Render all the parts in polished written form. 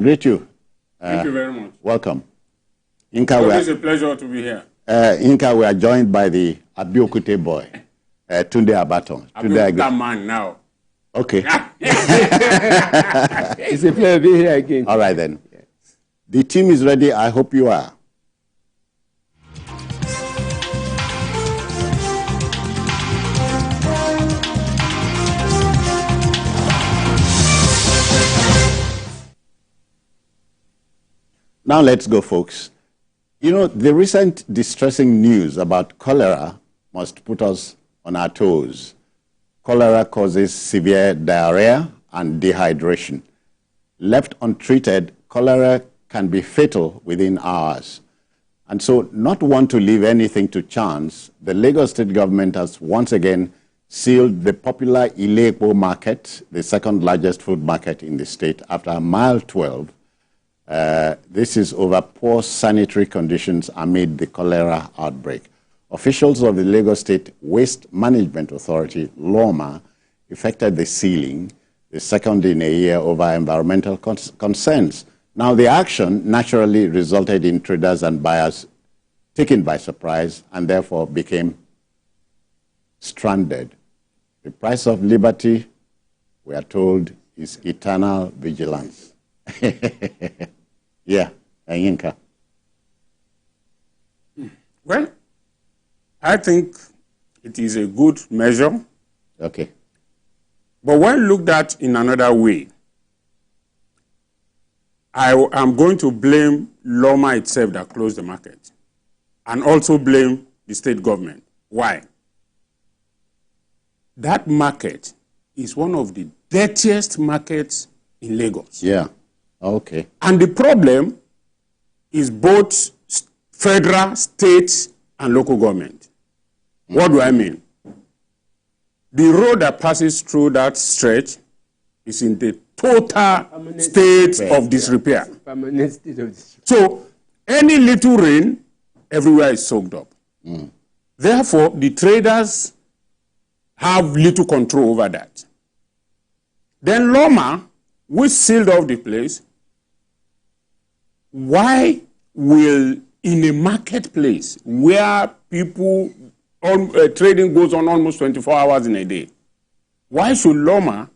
Greet you. Thank you very much. Welcome. It's a pleasure to be here. Inka, we are joined by the Abiokute boy, Tunde Abaton. Abiokute man now. Okay. It's a pleasure to be here again. All right then. The team is ready. I hope you are. Now let's go, folks. You know, the recent distressing news about cholera must put us on our toes. Cholera causes severe diarrhea and dehydration. Left untreated, cholera can be fatal within hours. And so, not want to leave anything to chance, the Lagos State government has once again sealed the popular Ile-Epo market, the second largest food market in the state, after Mile 12. This is over poor sanitary conditions amid the cholera outbreak. Officials of the Lagos State Waste Management Authority, LOMA, effected the sealing, the second in a year, over environmental concerns. Now, the action naturally resulted in traders and buyers taken by surprise and therefore became stranded. The price of liberty, we are told, is eternal vigilance. Yeah, Yinka. Well, I think it is a good measure. Okay. But when looked at in another way, I am going to blame Loma itself that closed the market and also blame the state government. Why? That market is one of the dirtiest markets in Lagos. Yeah. Okay. And the problem is both federal, state, and local government. What do I mean? The road that passes through that stretch is in the total state of disrepair. Permanent state of disrepair. So any little rain, everywhere is soaked up. Therefore, the traders have little control over that. Then Loma, which sealed off the place, why will, in a marketplace where people, trading goes on almost 24 hours in a day, why should Loma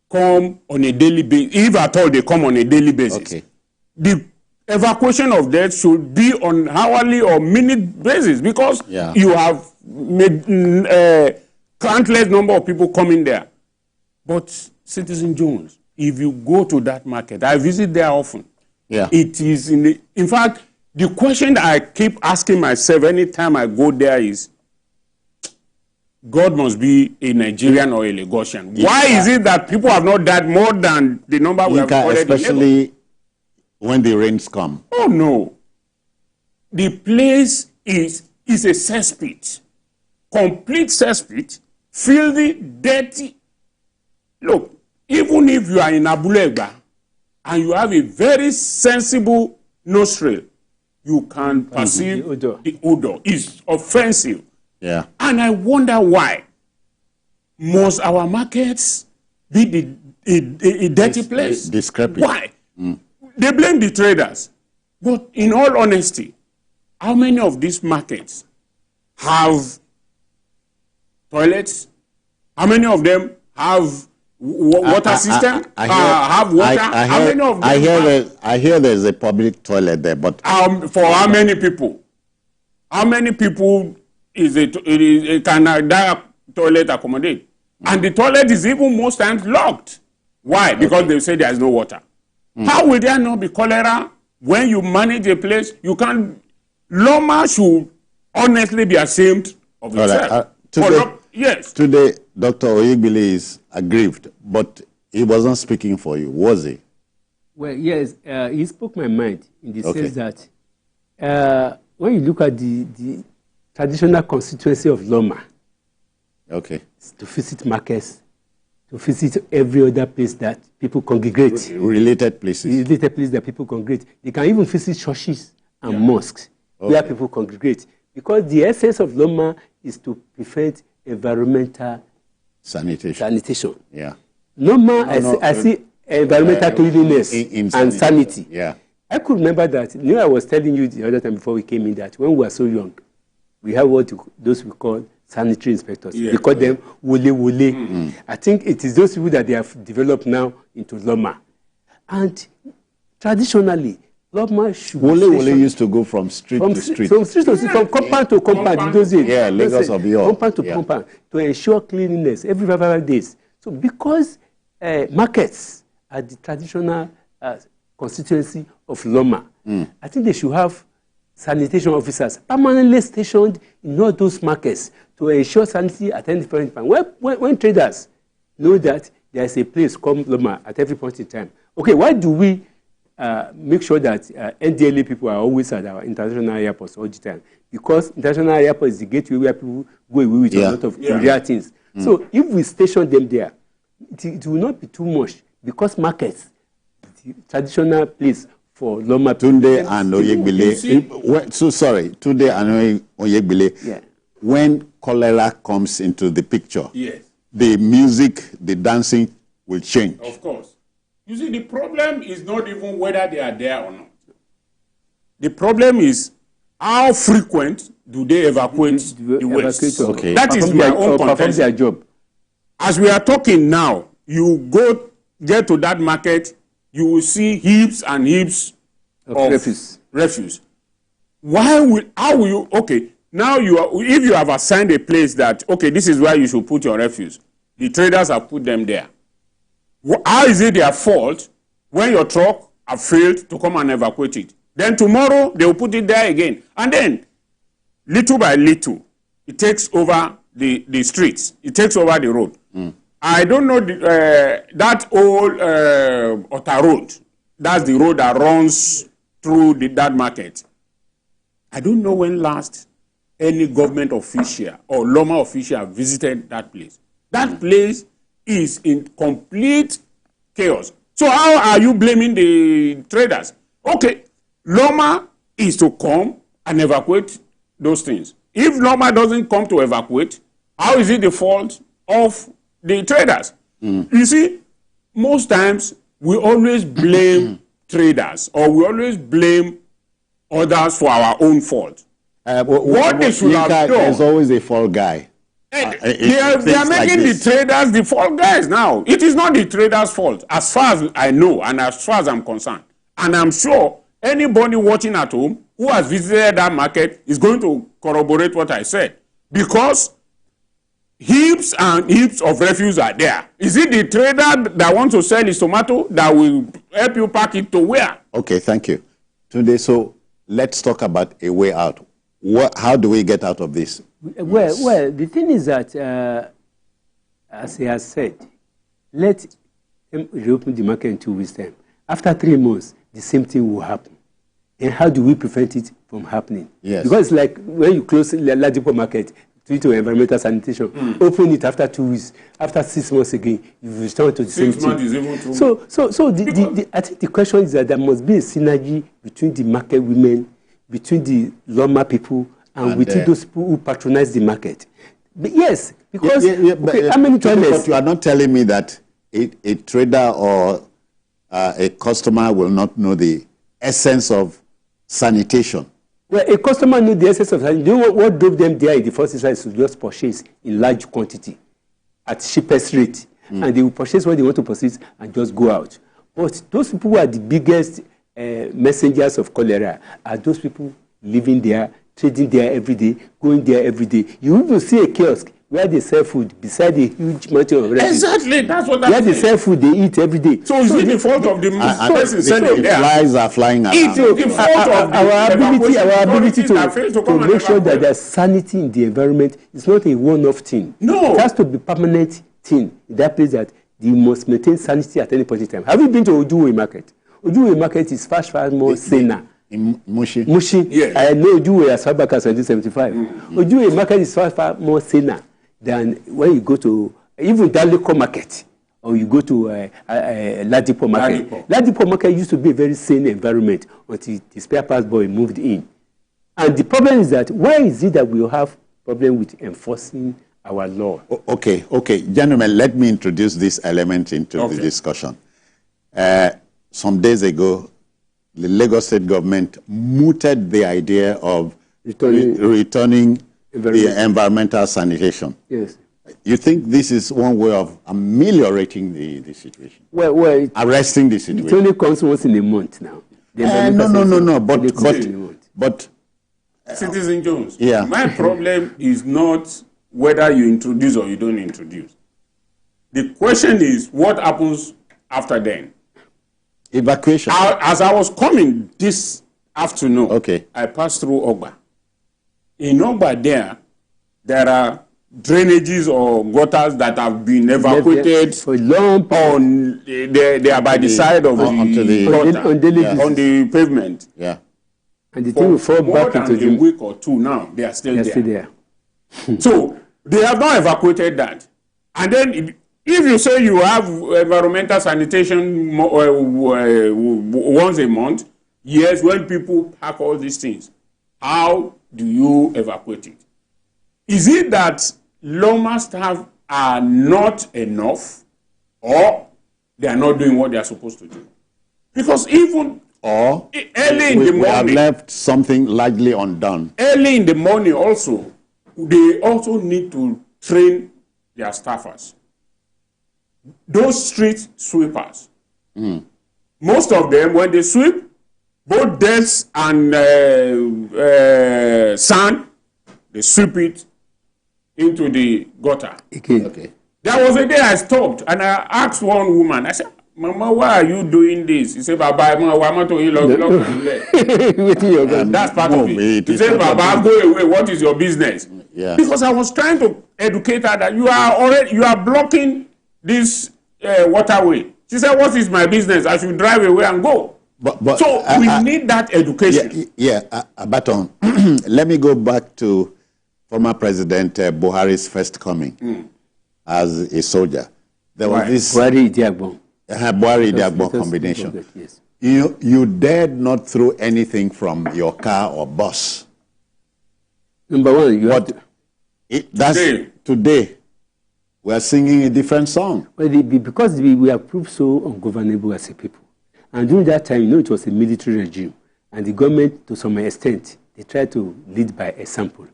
come on a daily basis, if at all they come on a daily basis? Okay. The evacuation of death should be on hourly or minute basis because you have made countless number of people coming there. But Citizen Jones, if you go to that market, I visit there often. Yeah. It is in fact, the question that I keep asking myself anytime I go there is, God must be a Nigerian or a Lagosian. Yeah. Why is it that people have not died more than the number we have recorded? Especially when the rains come. Oh no. The place is a cesspit. Complete cesspit, filthy, dirty. Look, even if you are in Abulegba and you have a very sensible nostril, you can perceive the odor. It's offensive. Yeah. And I wonder why. Must our markets be a dirty place? Discrepant. Why? They blame the traders. But in all honesty, how many of these markets have toilets? How many of them have water system? Have water? How many of them I hear there's a public toilet there, but for how many people? How many people can that toilet accommodate? And the toilet is even most times locked. Why? Because they say there is no water. How will there not be cholera when you manage a place? You can't. Loma should honestly be ashamed of itself. Yes. Today, Dr. Oyegbile is aggrieved, but he wasn't speaking for you, was he? Well, yes, he spoke my mind in the sense that when you look at the traditional constituency of Loma, to visit markets, to visit every other place that people congregate. Related places. Related places that people congregate. They can even visit churches and mosques where people congregate. Because the essence of Loma is to prevent environmental sanitation. Yeah. Loma, I see environmental cleanliness and sanity. Yeah. I could remember that. You know, I was telling you the other time before we came in that when we were so young, we have those we call sanitary inspectors. Yeah. They call them wole. I think it is those people that they have developed now into Loma. And traditionally, Loma should Wole used to go from street to street. From street to street, from compound to compound. Yeah, Lagos of York. Compound to compound to ensure cleanliness every 5 days. So because markets are the traditional constituency of Loma, I think they should have sanitation officers permanently stationed in all those markets to ensure sanity at any point in time. When traders know that there is a place called Loma at every point in time, okay, why do we make sure that NDLA people are always at our international airports all the time? Because international airport is the gateway where people go away with a lot of real things. So if we station them there, it will not be too much because markets, the traditional place for Loma. Tunde and Oyegbile. So sorry, Tunde and Oyegbile. Yeah. When cholera comes into the picture, yes, the music, the dancing will change. Of course. You see, the problem is not even whether they are there or not. The problem is how frequent do they evacuate the waste. Okay. That is my own perform their job. As we are talking now, you get to that market, you will see heaps and heaps of refuse. How will you, okay, now if you have assigned a place that, okay, this is where you should put your refuse, the traders have put them there. How is it their fault when your truck have failed to come and evacuate it? Then tomorrow, they will put it there again. And then, little by little, it takes over the streets. It takes over the road. I don't know that old Ota Road. That's the road that runs through that market. I don't know when last any government official or Loma official visited that place. That place is in complete chaos. So how are you blaming the traders? Okay, Loma is to come and evacuate those things. If Loma doesn't come to evacuate, how is it the fault of the traders? You see, most times we always blame traders or we always blame others for our own fault. What they should have done. There's always a fall guy. They are making the traders the fault guys now. It is not the traders' fault, as far as I know and as far as I'm concerned. And I'm sure anybody watching at home who has visited that market is going to corroborate what I said. Because heaps and heaps of refuse are there. Is it the trader that wants to sell his tomato that will help you pack it to where? Okay, thank you. Tunde, so let's talk about a way out. How do we get out of this? Well, the thing is that, as he has said, let him reopen the market in 2 weeks' time. After 3 months, the same thing will happen. And how do we prevent it from happening? Yes. Because it's like when you close the Ladipo market due to environmental sanitation, open it after 2 weeks, after 6 months again, you return to the same thing. 6 months is even too much. So I think the question is that there must be a synergy between the market women, between the Loma people, and between those people who patronize the market. But yes, because how many toilets? But you are not telling me that a trader or a customer will not know the essence of sanitation. Well, a customer knows the essence of sanitation. You know what drove them there in the first instance is to just purchase in large quantity at cheapest rate. And they will purchase what they want to purchase and just go out. But those people who are the biggest messengers of cholera are those people living there, trading there every day, going there every day. You will see a kiosk where they sell food beside a huge mountain of refuse. Exactly, that's what I'm saying. Where they sell food, they eat every day. So is it the fault of the person selling there? Flies are flying around. It is the fault of our ability to make sure that there's sanity in the environment is not a one-off thing. No. It has to be a permanent thing in that place that you must maintain sanity at any point in time. Have you been to Ojuwe Market? Ojuwe Market is far more saner. In Mushi? Mushi. Yes. I know Ojuwe as far back as 1975. Ojuwe Market is far more saner than when you go to even Daliko Market or you go to Ladipo Market. Ladipo Market used to be a very sane environment until the spare parts boy moved in. And the problem is that why is it that we have problem with enforcing our law? Okay. Gentlemen, let me introduce this element into the discussion. some days ago, the Lagos state government mooted the idea of returning the environmental sanitation. Yes. You think this is one way of ameliorating the situation? Well, arresting the situation. It only comes once in a month now. No. But Citizen Jones, yeah. My problem is not whether you introduce or you don't introduce. The question is, what happens after then? Evacuation. As I was coming this afternoon, okay, I passed through Ogba. In Ogba there are drainages or gutters that have been evacuated for long on they are by the side of the gutter, on the pavement. Yeah. And the thing will fall back into a week or two now. They are still there. So they have not evacuated that. And then if you say you have environmental sanitation once a month, yes, when people pack all these things, how do you evacuate it? Is it that Loma staff are not enough, or they are not doing what they are supposed to do? Because even early in the morning, we have left something largely undone. Early in the morning also, they also need to train their staffers. Those street sweepers, most of them, when they sweep, both dust and sand, they sweep it into the gutter. Okay. There was a day I stopped and I asked one woman, I said, Mama, why are you doing this? He said, Baba, that's part of it. He said, Baba, go away. What is your business? Yeah. Because I was trying to educate her that you are blocking this waterway. She said, what is my business? I should drive away and go. So we need that education. Baton. Let me go back to former President Buhari's first coming as a soldier. There was this Buhari-Diagbon combination. Yes. You dared not throw anything from your car or bus. Number one, today we are singing a different song. Well, because we have proved so ungovernable as a people. And during that time, it was a military regime. And the government, to some extent, they tried to lead by example.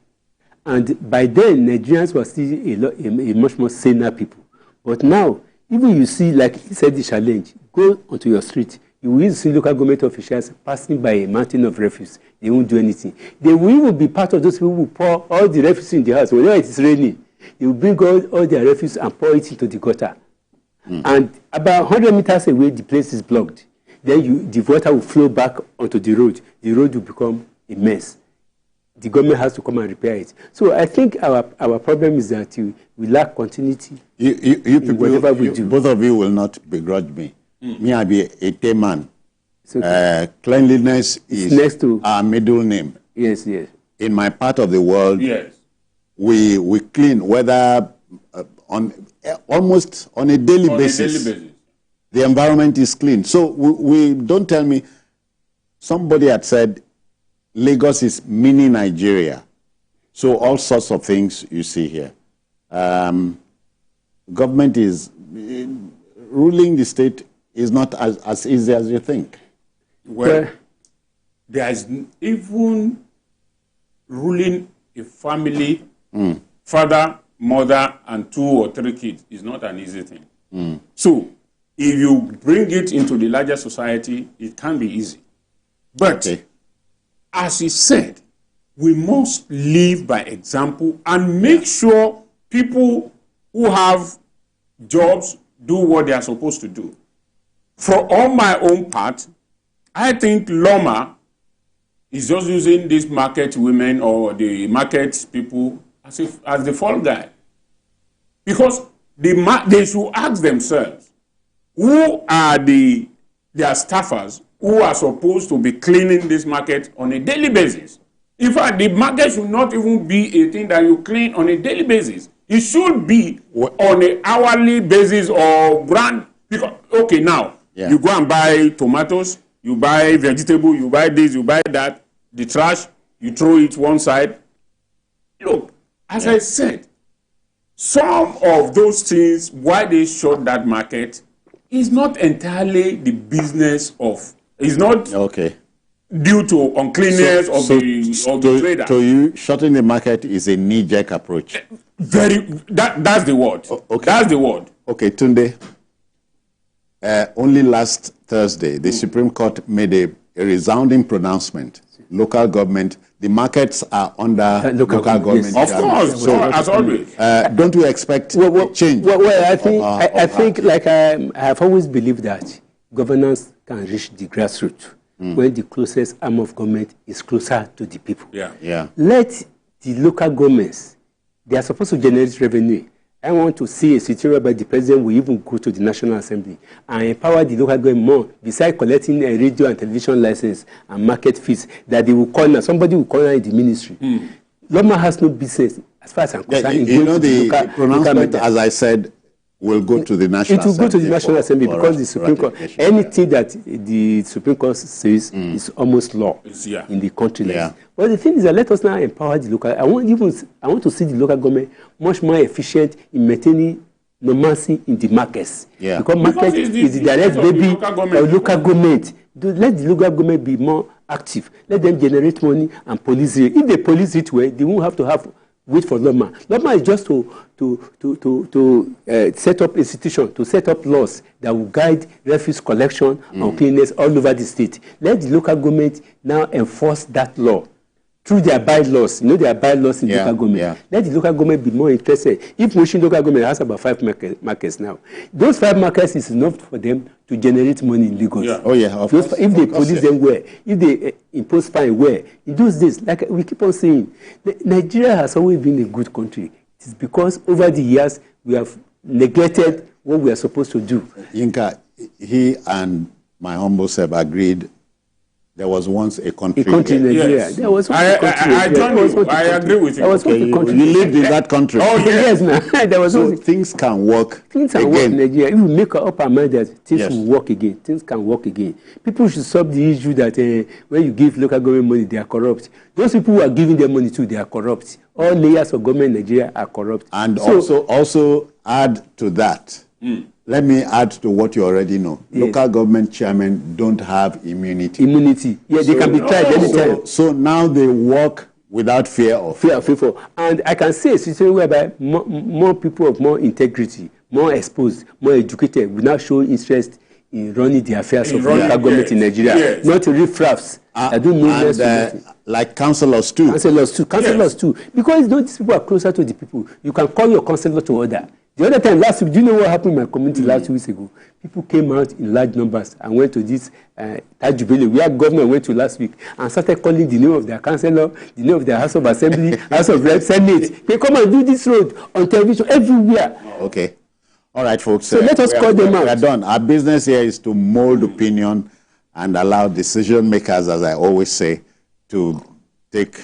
And by then, Nigerians were still a much more saner people. But now, even you see, like he said, the challenge, go onto your street, you will see local government officials passing by a mountain of refuse. They won't do anything. They will even be part of those people who pour all the refuse in the house. Whenever it is raining, they will bring all their refuse and pour it into the gutter. And about 100 meters away, the place is blocked. Then the water will flow back onto the road. The road will become a mess. The government has to come and repair it. So I think our problem is that we lack continuity. You people, whatever we do. Both of you will not begrudge me. Me, I be a T-man. Okay. Cleanliness is next to our middle name. Yes. In my part of the world, we clean, whether almost on a daily basis. The environment is clean. So we don't tell me. Somebody had said Lagos is mini Nigeria. So all sorts of things you see here. Government is ruling the state is not as easy as you think. Well, there is even ruling a family, father, mother, and 2 or 3 kids is not an easy thing. So if you bring it into the larger society, it can be easy. But as he said, we must live by example and make sure people who have jobs do what they are supposed to do. For on my own part, I think Loma is just using these market women or the market people as the fall guy. Because they should ask themselves, who are their staffers who are supposed to be cleaning this market on a daily basis? In fact, the market should not even be a thing that you clean on a daily basis. It should be on an hourly basis or brand. Because, okay, now, you go and buy tomatoes, you buy vegetable, you buy this, you buy that, the trash, you throw it one side. Look, as I said, some of those things, why they shut that market, is not entirely the business of, it's not due to uncleanness of the trader. To you, shutting the market is a knee-jerk approach. That's the word. That's the word. Okay, Tunde, only last Thursday, the Supreme Court made a resounding pronouncement. Local government, the markets are under local government. Yes. Of course, so, as always. Don't you expect change? Well, I think, like I have always believed that governance can reach the grassroots when the closest arm of government is closer to the people. Let the local governments, they are supposed to generate revenue. I want to see a situation whereby the president will even go to the National Assembly and empower the local government more, besides collecting a radio and television license and market fees, that they will corner, somebody will corner in the ministry. Loma has no business, as far as I'm concerned. You know, the pronouncement, as I said, will go to the National Assembly. It will go to the National Assembly because the Supreme Court, anything that the Supreme Court says is almost law in the country. But the thing is that let us now empower the local. I want to see the local government much more efficient in maintaining normalcy in the markets. Because market is the direct baby of local government. Let the local government be more active. Let them generate money and police it. If they police it well, they won't have to wait for Loma. Loma is just to set up institutions, to set up laws that will guide refuse collection and cleanliness all over the state. Let the local government now enforce that law through their bylaws. You know, there are bylaws in local government. Let the local government be more interested. If Mushin local government has about 5 markets now, those 5 markets is enough for them to generate money in Lagos. If they police them well, if they impose fine well, in those days, like we keep on saying, Nigeria has always been a good country. It is because over the years we have neglected what we are supposed to do. Yinka, he and my humble self agreed there was once a country. A country in Nigeria. There was once a country. I agree with you. There was once a country. You lived in that country. Yes, now. There was so things can work. Things can work in Nigeria. If we make up our mind that things will work again, things can work again. People should stop the issue that when you give local government money, they are corrupt. Those people who are giving them money too, they are corrupt. All layers of government in Nigeria are corrupt. And also add to that. Let me add to what you already know. Local government chairmen don't have immunity. Yeah, they can be tried anytime. So now they work without fear of. And I can say a situation whereby more people of more integrity, more exposed, more educated will now show interest in running the affairs of local government in Nigeria. Not riffraffs. I don't know like councillors too. Councillors too. Because these people are closer to the people. You can call your councillor to order. The other time, last week, do you know what happened in my community last 2 weeks ago? People came out in large numbers and went to this Tajubele, where governor went to last week, and started calling the name of their councillor, the name of their House of Assembly, House of Rep, Senate. They come and do this road on television everywhere. Okay. All right, folks. So let us call them out. We are done. Our business here is to mold opinion and allow decision makers, as I always say, to take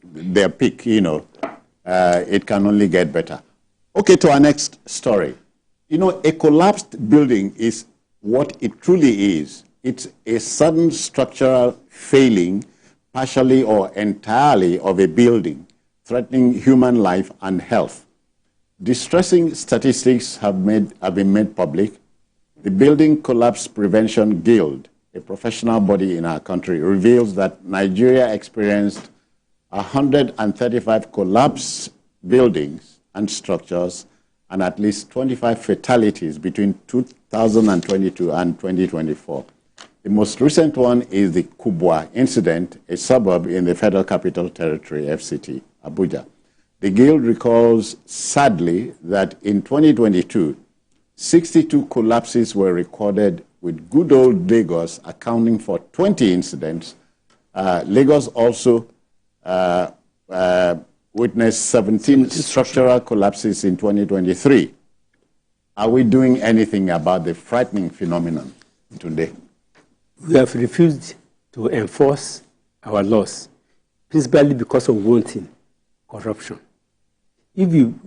their pick. You know, it can only get better. Okay, to our next story. You know, a collapsed building is what it truly is. It's a sudden structural failing, partially or entirely, of a building, threatening human life and health. Distressing statistics have been made public. The Building Collapse Prevention Guild, a professional body in our country, reveals that Nigeria experienced 135 collapsed buildings and structures, and at least 25 fatalities between 2022 and 2024. The most recent one is the Kubwa incident, a suburb in the Federal Capital Territory, FCT, Abuja. The Guild recalls, sadly, that in 2022, 62 collapses were recorded, with good old Lagos accounting for 20 incidents. Lagos also witnessed 17 structural collapses in 2023. Are we doing anything about the frightening phenomenon today? We have refused to enforce our laws, principally because of one thing: corruption. If you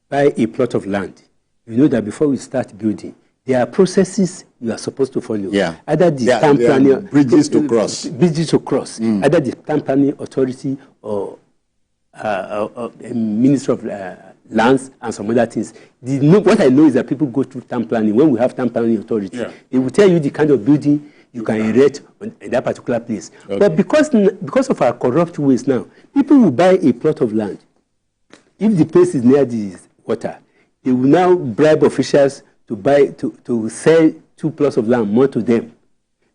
buy a plot of land, you know that before we start building, there are processes you are supposed to follow. Either the town planning, bridges to cross. Either the town planning authority or Minister of lands and some other things. What I know is that people go through town planning. When we have town planning authority, they will tell you the kind of building you can erect in that particular place. Okay. But because of our corrupt ways now, people will buy a plot of land. If the place is near the water, they will now bribe officials to sell 2 plots of land more to them.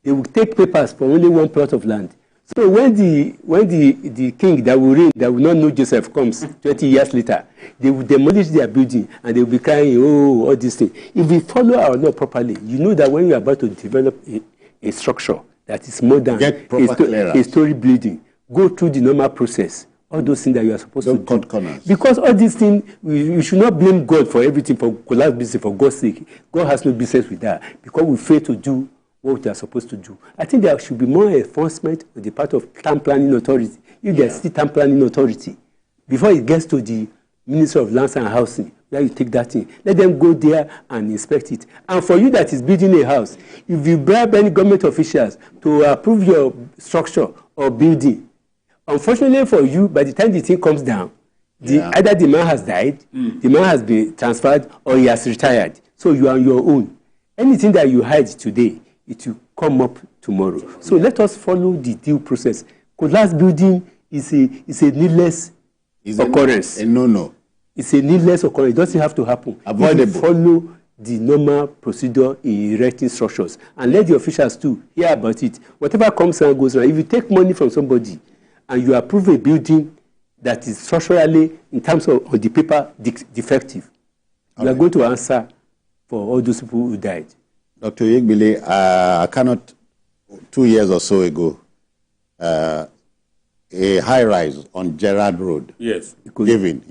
They will take papers for only 1 plot of land. So when the king that will reign, that will not know Joseph, comes 20 years later, they will demolish their building and they will be crying, oh, all these things. If we follow our law properly, you know that when you are about to develop a structure that is more than a story building, go through the normal process. All those things that you are supposed to do. Corners. Because all these things, we should not blame God for everything, for collapse business, for God's sake. God has no business with that because we fail to do what they are supposed to do. I think there should be more enforcement on the part of town planning authority. If there's still town planning authority, before it gets to the Ministry of Lands and Housing, where you take that thing, let them go there and inspect it. And for you that is building a house, if you bribe any government officials to approve your structure or building, unfortunately for you, by the time the thing comes down, either the man has died, the man has been transferred, or he has retired. So you are on your own. Anything that you hide today, it will come up tomorrow. So let us follow the due process. Collapse building is a needless occurrence. No. It's a needless occurrence. It doesn't have to happen. Avoidable. Follow the normal procedure in erecting structures and let the officials too hear about it. Whatever comes and goes around, if you take money from somebody and you approve a building that is structurally, in terms of the paper, defective, you are going to answer for all those people who died. Dr. Yegbile, I cannot, 2 years or so ago, a high-rise on Gerard Road, given,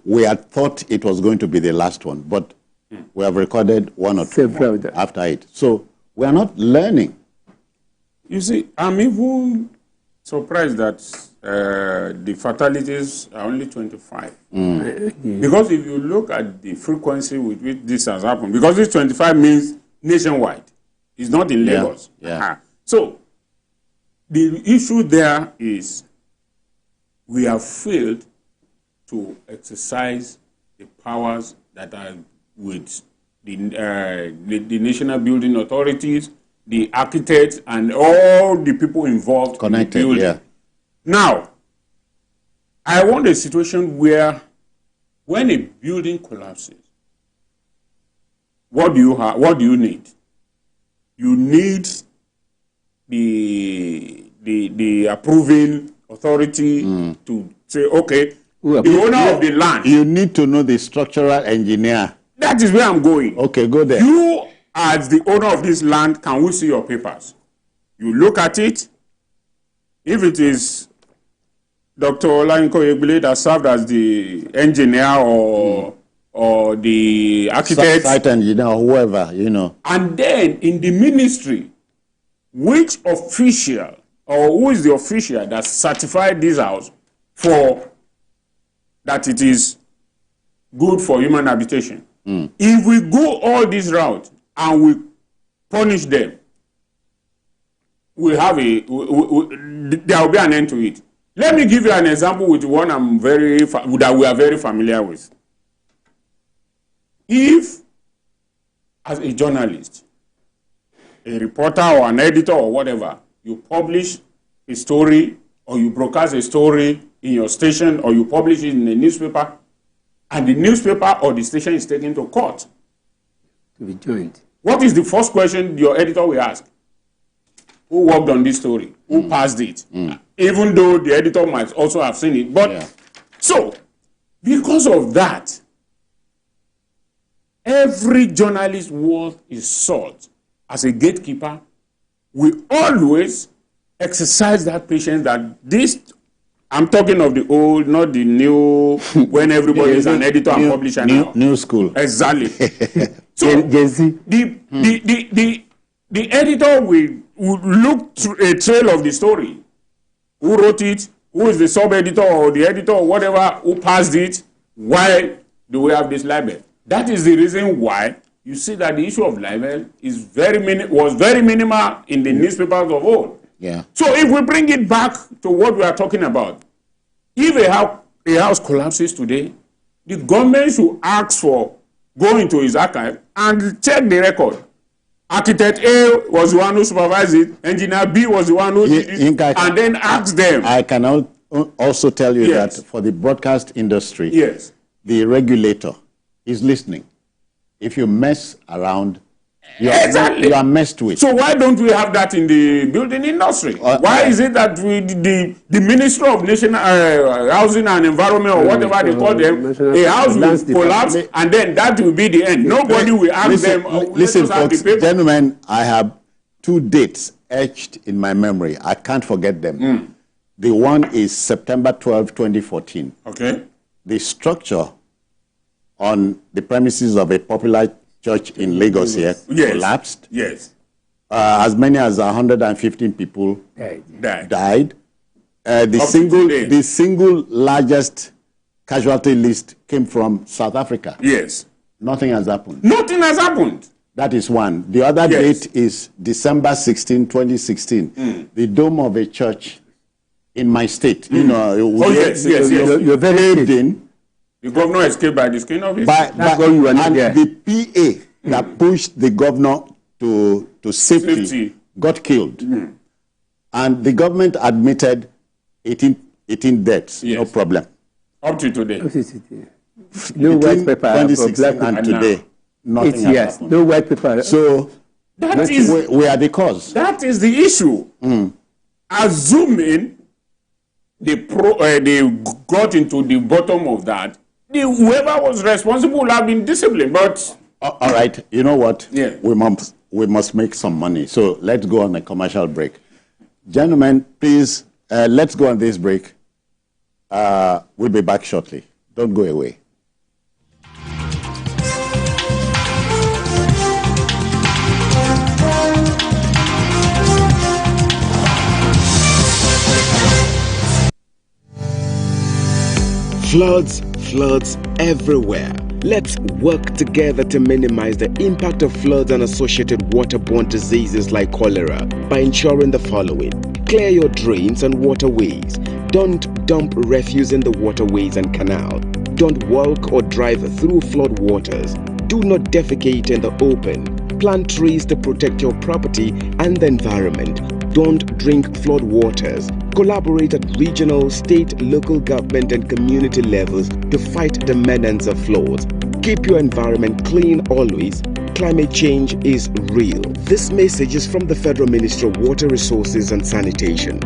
we had thought it was going to be the last one, but we have recorded 1 or 2 after it. So we are not learning. You see, I'm even surprised that the fatalities are only 25. Because if you look at the frequency with which this has happened, because this 25 means nationwide, it's not in Lagos. So the issue there is we have failed to exercise the powers that are with the national building authorities, the architects, and all the people involved connected, in the building. Now, I want a situation where when a building collapses, what do you have? What do you need? You need the approving authority to say, okay, the owner of the land. You need to know the structural engineer. That is where I'm going. Okay, go there. You, as the owner of this land, can we see your papers? You look at it. If it is Dr. Olayinka Yegbile that served as the engineer or the architect, site engineer or whoever, and then in the ministry, which official or who is the official that certified this house for that it is good for human habitation? If we go all this route and we punish them, there will be an end to it. Let me give you an example with one that we are very familiar with. If, as a journalist, a reporter or an editor or whatever, you publish a story or you broadcast a story in your station or you publish it in a newspaper, and the newspaper or the station is taken to court, to be joined, what is the first question your editor will ask? Who worked on this story? Who passed it? Even though the editor might also have seen it. But so, because of that, every journalist's worth is salt. As a gatekeeper, we always exercise that patience that this, I'm talking of the old, not the new, when everybody is an editor and publisher now. New school. Exactly. So, the editor will look through a trail of the story. Who wrote it? Who is the sub-editor or the editor or whatever who passed it? Why do we have this libel? That is the reason why you see that the issue of libel is was very minimal in the newspapers of old. Yeah. So if we bring it back to what we are talking about, if a a house collapses today, the government should ask for, go into his archive and check the record. Architect A was the one who supervised it, engineer B was the one who did it, and then ask them. I can also tell you that for the broadcast industry, the regulator is listening. If you mess around, you are messed with. So why don't we have that in the building industry? Why is it that the Ministry of National Housing and Environment, or whatever they call them, a house will collapse and then that will be the end? Nobody will ask them. Listen, folks, gentlemen, I have 2 dates etched in my memory. I can't forget them. The one is September 12, 2014. Okay. The structure on the premises of a popular church in Lagos here collapsed. Yes. As many as 115 people died. The single largest casualty list came from South Africa. Yes. Nothing has happened. Nothing has happened. That is one. The other date is December 16, 2016. The dome of a church in my state. You know, you're very in. The governor escaped by the skin of his. And the PA that pushed the governor to safety got killed. And the government admitted 18 deaths, no problem. Up to today. No white paper. 2016 and today, nothing has happened. No white paper. So we are the cause. That is the issue. Assuming they got into the bottom of that, whoever was responsible would have been disciplined. But all right, you know what? Yeah. We must make some money. So let's go on a commercial break. Gentlemen, please, let's go on this break. We'll be back shortly. Don't go away. Floods everywhere. Let's work together to minimize the impact of floods and associated waterborne diseases like cholera by ensuring the following. Clear your drains and waterways. Don't dump refuse in the waterways and canals. Don't walk or drive through flood waters. Do not defecate in the open. Plant trees to protect your property and the environment. Don't drink flood waters. Collaborate at regional, state, local government and community levels to fight the menace of floods. Keep your environment clean always. Climate change is real. This message is from the Federal Ministry of Water Resources and Sanitation.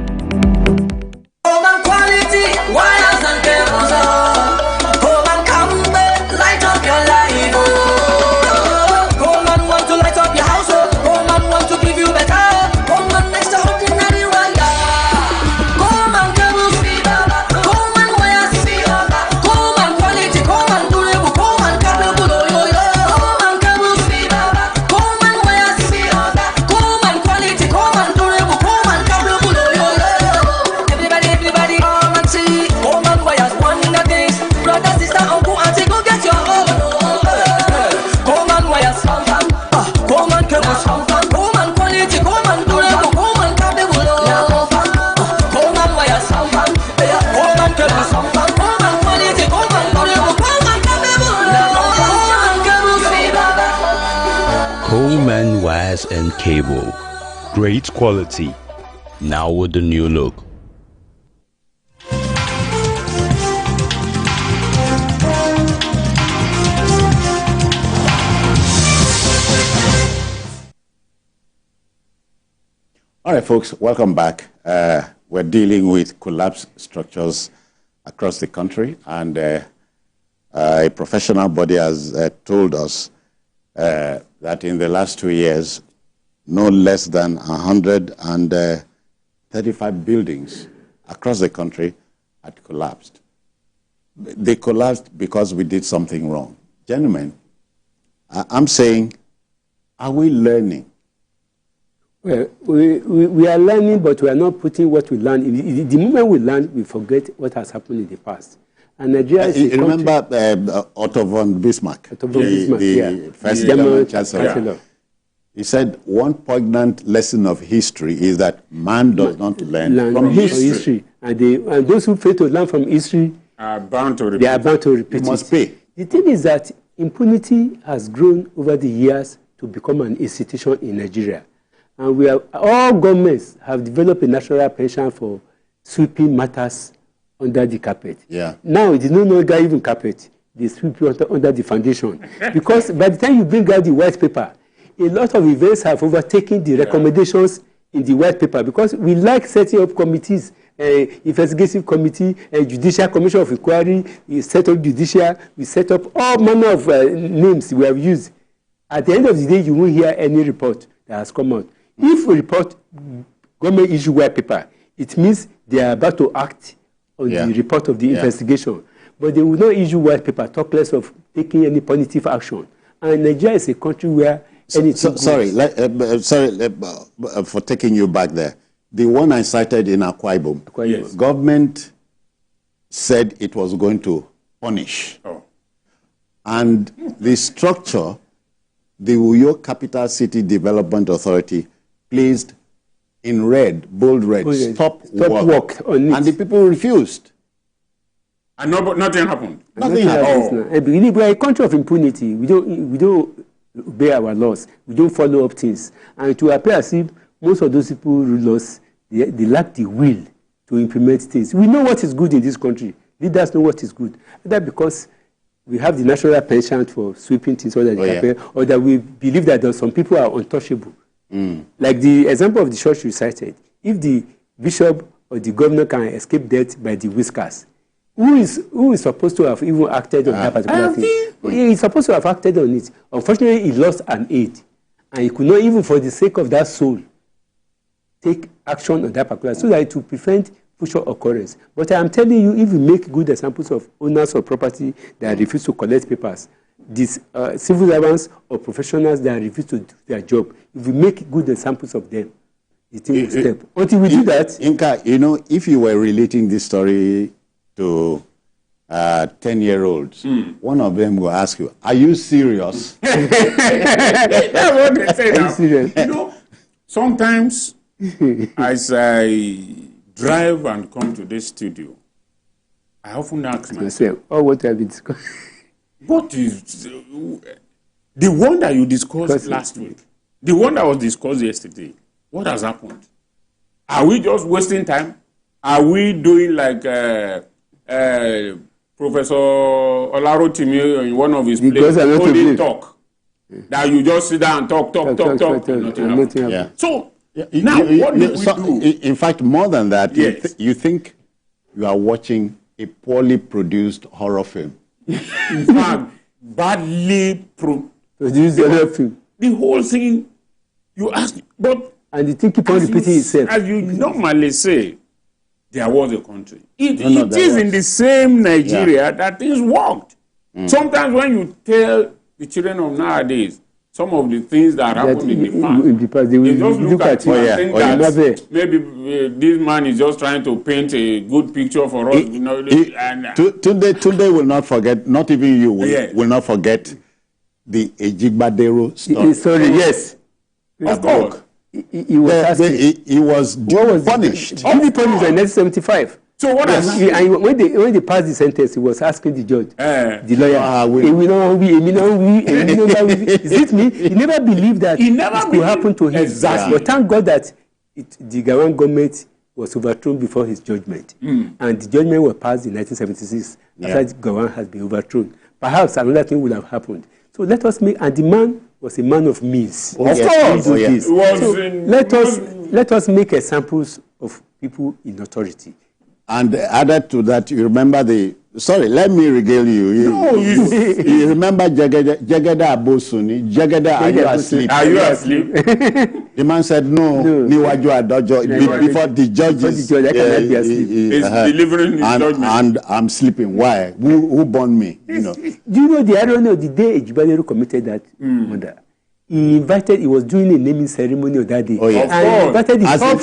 And cable, great quality, now with the new look. All right, folks, welcome back. We're dealing with collapsed structures across the country, and a professional body has told us that in the last 2 years, no less than 135 buildings across the country had collapsed. They collapsed because we did something wrong. Gentlemen, I'm saying, are we learning? Well, we are learning, but we are not putting what we learn. The moment we learn, we forget what has happened in the past. And Nigeria is a remember Otto von Bismarck, the first German chancellor. He said one poignant lesson of history is that man does not learn from history. And those who fail to learn from history are bound to repeat. They are bound to repeat. You must pay. The thing is that impunity has grown over the years to become an institution in Nigeria. And all governments have developed a national pension for sweeping matters under the carpet. Yeah. Now it is no longer even carpet. They sweep you under the foundation. Because by the time you bring out the white paper, a lot of events have overtaken the recommendations in the white paper, because we like setting up committees, investigative committee, judicial commission of inquiry, we set up judicial, we set up all manner of names we have used. At the end of the day, you won't hear any report that has come out. If a report, government issue white paper, it means they are about to act on the report of the investigation. But they will not issue white paper, talk less of taking any punitive action. And Nigeria is a country where anything sorry for taking you back there. The one I cited in Akwa Ibom, Yes. government said it was going to punish. Oh. And the structure, the Uyo Capital City Development Authority, placed in red, bold red, stop work on it. And the people refused. And nothing happened. Nothing happened. We are a country of impunity. We don't obey our laws. We don't follow up things. And to appear as if most of those people who rule us, they lack the will to implement things. We know what is good in this country. Leaders know what is good. Either because we have the national penchant for sweeping things under the carpet, or that we believe that some people are untouchable. Like the example of the church you cited. If the bishop or the governor can escape death by the whiskers, who is supposed to have even acted on that particular thing? He is supposed to have acted on it. Unfortunately, he lost an aid. And he could not, even for the sake of that soul, take action on that particular, so that it will prevent future occurrence. But I am telling you, if we make good examples of owners of property that refuse to collect papers, these civil servants or professionals that refuse to do their job, if we make good examples of them, the thing will step. Until we do that... Inka, you know, if you were relating this story to 10-year-olds, one of them will ask you, are you serious? That's what they say now. You know, sometimes as I drive and come to this studio, I often ask myself, what have you discussed? What is the one that you discussed last week? The one that was discussed yesterday? What has happened? Are we just wasting time? Are we doing like Professor Olarotimi in one of his plays, only talk? That you just sit down and talk. Nothing Yeah. So now what do we do? In fact, more than that, you think you are watching a poorly produced horror film. In fact, badly produced horror film. The whole thing, you ask, but and the thing keep on repeating itself. As you normally say, there was a country. It is in the same Nigeria that things worked. Sometimes when you tell the children of nowadays some of the things that happened in the past, they just look at you and think that maybe this man is just trying to paint a good picture for us. Today will not forget, not even you will not forget the Ejigbadero story. Yes. Of course. He was punished. Only punished in 1975. So what when they passed the sentence, he was asking the judge, the lawyer, is it me? He never believed that it could happen to him. Exactly. But thank God that the Gawan government was overthrown before his judgment. And the judgment was passed in 1976 after Gawan had been overthrown. Perhaps another thing would have happened. So let us make, and the man was a man of means. Of course. Let us make examples of people in authority. And added to that, you remember let me regale you. You remember Jagada Abosuni? Jagada, are you asleep? Are you asleep? The man said, no. Before the judge is delivering his judgment. And I'm sleeping. Why? Who born me? You know. Do you know the irony of the day Ejibadero committed that murder? He was doing a naming ceremony on that day. And he invited the top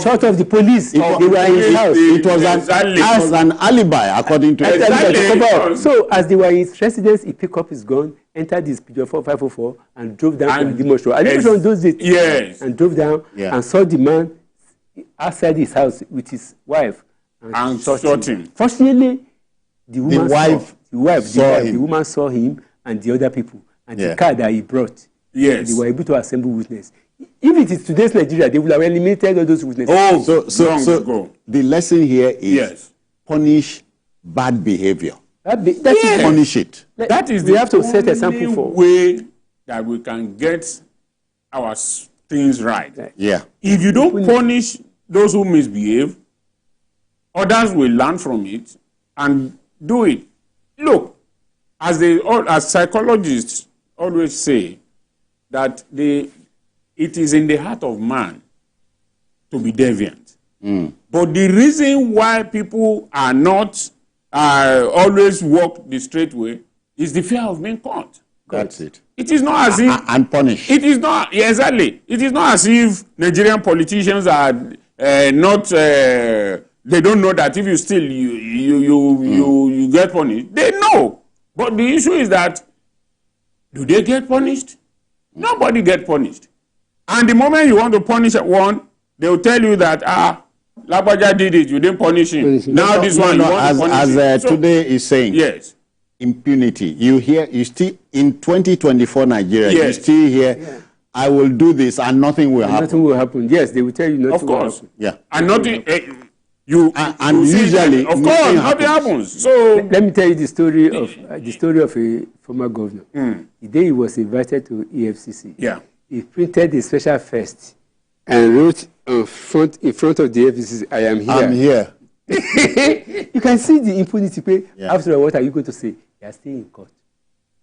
shot of the police. They were in his house. It was an alibi, according to him. So as they were in his residence, he picked up his gun, entered his Peugeot 504, and drove down to the demonstration. And demonstration those days. And drove down and saw the man outside his house with his wife and shot him. Fortunately, the woman the woman saw him and the other people, and Yeah. the car that he brought. Yes. They were able to assemble witness. If it is today's Nigeria, they would have eliminated all those witnesses. Oh, long So ago. the lesson here is Yes. punish bad behavior. That is Punish it. That is we the have to set only example for. way that we can get our things right. Yeah. If you don't punish those who misbehave, others will learn from it and do it. Look, as psychologists always say, that it is in the heart of man to be deviant. But the reason why people are not always walk the straight way is the fear of being caught. That's it. It is not as if And punish. it is not exactly. It is not as if Nigerian politicians are not. They don't know that if you steal, you get punished. They know, but the issue is that do they get punished? Nobody get punished. And the moment you want to punish one, they will tell you that Labaja did it. You didn't punish him. Now this one you want to punish him. As today is saying. Yes. Impunity. You still in 2024 Nigeria. Yes. You still hear, I will do this and nothing will happen. Nothing will happen. Yes, they will tell you nothing Of course. will happen. Yeah. And nothing. And you see, usually of course, nothing happens. So Let me tell you the story of a former governor. The day he was invited to EFCC, yeah. he printed a special vest and wrote in front of the EFCC, "I am here." I'm here. You can see the impunity. Yeah. After all, what are you going to say? You are staying in court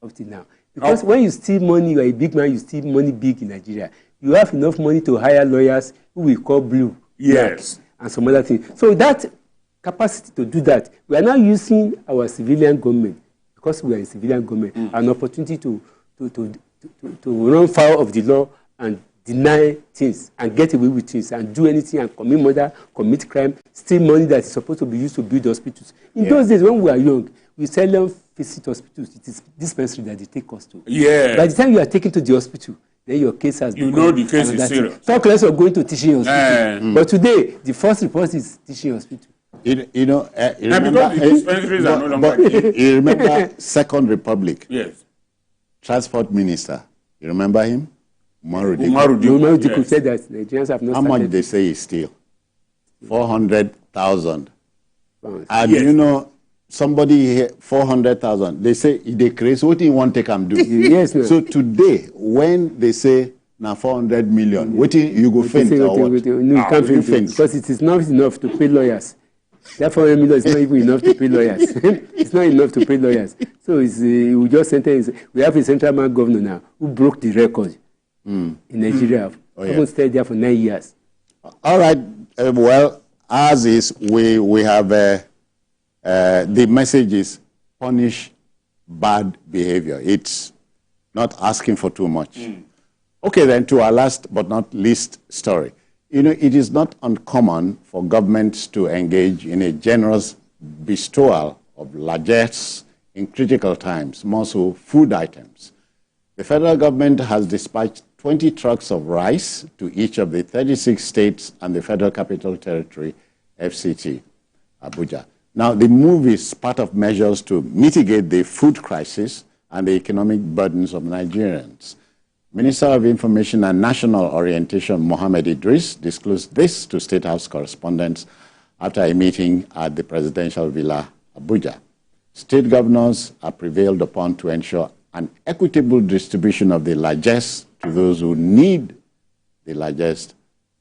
up till now. Because when you steal money, you are a big man, you steal money big in Nigeria. You have enough money to hire lawyers who will call blue. Yes. And some other things. So that capacity to do that, we are now using our civilian government, because we are in civilian government, an opportunity to run foul of the law and deny things and get away with things and do anything and commit murder, commit crime, steal money that is supposed to be used to build hospitals. In those days when we were young, we seldom visit hospitals. It is dispensary that they take us to. Yeah. By the time you are taken to the hospital, then your case has You become know the case is another serious. thing. Talk less of going to teaching hospital. But today, the first report is teaching hospital. You Now, remember, because the dispensaries are no longer. but you remember Second Republic, Yes. Transport Minister. You remember him? Umaru Diko. Umaru You know, Diko, they could yes. say that Nigerians have not How much started they say he steal? 400,000. pounds. And Yes. you know, somebody here, 400,000. They say, they crazy. What do you want to come do? Yes, ma'am. So today, when they say, now 400 million, what you go faint or what? No, you can't you faint faint. because it is not enough to pay lawyers. That 400 million is not even enough to pay lawyers. It's not enough to pay lawyers. So we just sentence. We have a central bank governor now who broke the record in Nigeria. Oh, yeah. Haven't stayed there for 9 years. All right. Well, as is, we have the message is punish bad behavior. It's not asking for too much. Okay, then to our last but not least story. You know, it is not uncommon for governments to engage in a generous bestowal of largesse in critical times, more so food items. The federal government has dispatched 20 trucks of rice to each of the 36 states and the Federal Capital Territory, FCT, Abuja. Now, the move is part of measures to mitigate the food crisis and the economic burdens of Nigerians. Minister of Information and National Orientation, Mohammed Idris, disclosed this to State House correspondents after a meeting at the Presidential Villa, Abuja. State governors are prevailed upon to ensure an equitable distribution of the largesse to those who need the largesse